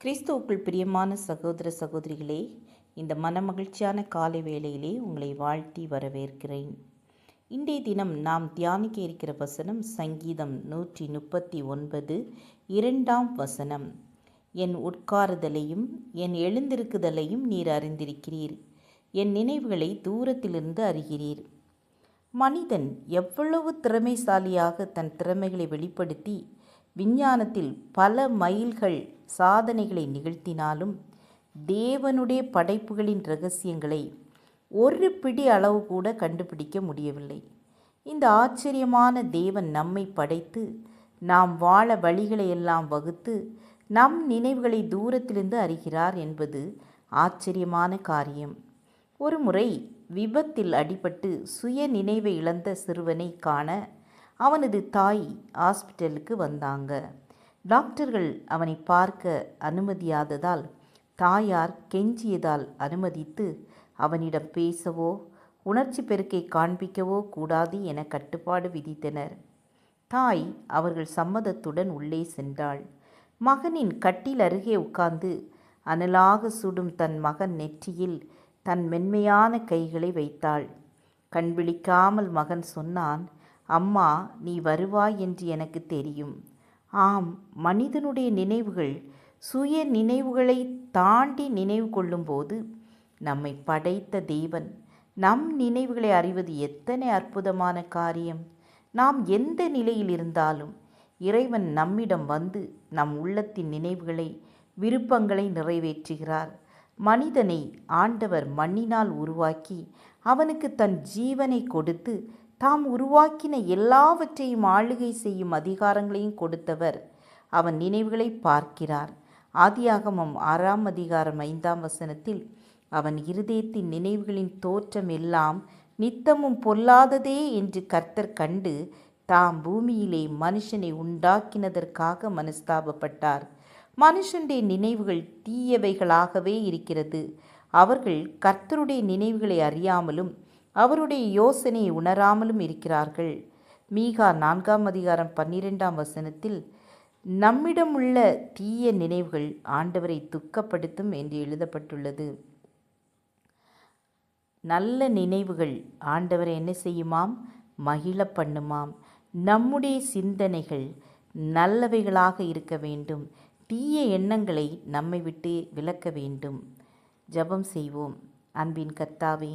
கிறிஸ்துவுக்குள் பிரியமான சகோதர சகோதரிகளே, இந்த மனமகிழ்ச்சியான காலை வேளையிலே உங்களை வாழ்த்தி வரவேற்கிறேன். இன்றைய தினம் நாம் தியானிக்க இருக்கிற வசனம் சங்கீதம் 139 2ஆம் வசனம். என் உட்காருதலையும் என் எழுந்திருக்குதலையும் நீர் அறிந்திருக்கிறீர், என் நினைவுகளை தூரத்திலிருந்து அறிகிறீர். மனிதன் எவ்வளவு திறமைசாலியாக தன் திறமைகளை வெளிப்படுத்தி விஞ்ஞானத்தில் பல மைல்கள் சாதனைகளை நிகழ்த்தினாலும் தேவனுடைய படைப்புகளின் இரகசியங்களை ஒரு பிடி அளவு கூட கண்டுபிடிக்க முடியவில்லை. இந்த ஆச்சரியமான தேவன் நம்மை படைத்து நாம் வாழ வழிகளை எல்லாம் வகுத்து நம் நினைவுகளை தூரத்திலிருந்து அறிகிறார் என்பது ஆச்சரியமான காரியம். ஒரு முறை விபத்தில் அடிபட்டு சுய நினைவை இழந்த சிறுவனை காண அவனது தாய் ஹாஸ்பிட்டலுக்கு வந்தாங்க. டாக்டர்கள் அவனை பார்க்க அனுமதியாததால் தாயார் கெஞ்சியதால் அனுமதித்து அவனிடம் பேசவோ உணர்ச்சி பெருக்கை காண்பிக்கவோ கூடாது என கட்டுப்பாடு விதித்தனர். தாய் அவர்கள் சம்மதத்துடன் உள்ளே சென்றாள். மகனின் கட்டில் அருகே உட்கார்ந்து அனலாக சுடும் தன் மகன் நெற்றியில் தன் மென்மையான கைகளை வைத்தாள். கண்விழிக்காமல் மகன் சொன்னான், அம்மா, நீ வருவாய் என்று எனக்கு தெரியும். ஆம், மனிதனுடைய நினைவுகள் சுய நினைவுகளை தாண்டி நினைவு கொள்ளும்போது நம்மை படைத்த தேவன் நம் நினைவுகளை அறிவது எத்தனை அற்புதமான காரியம். நாம் எந்த நிலையில் இருந்தாலும் இறைவன் நம்மிடம் வந்து நம் உள்ளத்தின் நினைவுகளை விருப்பங்களை நிறைவேற்றுகிறார். மனிதனை ஆண்டவர் மண்ணினால் உருவாக்கி அவனுக்கு தன் ஜீவனை கொடுத்து தாம் உருவாக்கின எல்லாவற்றையும் ஆளுகை செய்யும் அதிகாரங்களையும் கொடுத்தவர் அவன் நினைவுகளை பார்க்கிறார். ஆதியாகமம் 6ஆம் அதிகாரம் 5ஆம் வசனத்தில் அவன் இருதயத்தின் நினைவுகளின் தோற்றம் எல்லாம் நித்தமும் பொல்லாததே என்று கர்த்தர் கண்டு தாம் பூமியிலே மனுஷனை உண்டாக்கினதற்காக மனஸ்தாபப்பட்டார். மனுஷனுடைய நினைவுகள் தீயவைகளாகவே இருக்கிறது. அவர்கள் கர்த்தருடைய நினைவுகளை அறியாமலும் அவருடைய யோசனையை உணராமலும் இருக்கிறார்கள். மீகா 4ஆம் அதிகாரம் 12ஆம் வசனத்தில் நம்மிடம் உள்ள தீய நினைவுகள் ஆண்டவரை துக்கப்படுத்தும் என்று எழுதப்பட்டுள்ளது. நல்ல நினைவுகள் ஆண்டவரை என்ன செய்யுமாம்? மகிழ பண்ணுமாம். நம்முடைய சிந்தனைகள் நல்லவைகளாக இருக்க வேண்டும். தீய எண்ணங்களை நம்மை விட்டு விலக்க வேண்டும். ஜெபம் செய்வோம். அன்பின் கர்த்தாவே,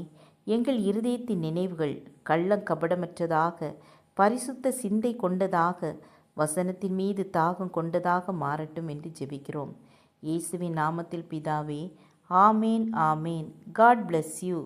எங்கள் இருதயத்தின் நினைவுகள் கள்ளங்கபடமற்றதாக, பரிசுத்த சிந்தை கொண்டதாக, வசனத்தின் மீது தாகம் கொண்டதாக மாறட்டும் என்று ஜெபிக்கிறோம். இயேசுவின் நாமத்தில் பிதாவே, ஆமேன் ஆமேன். God bless you.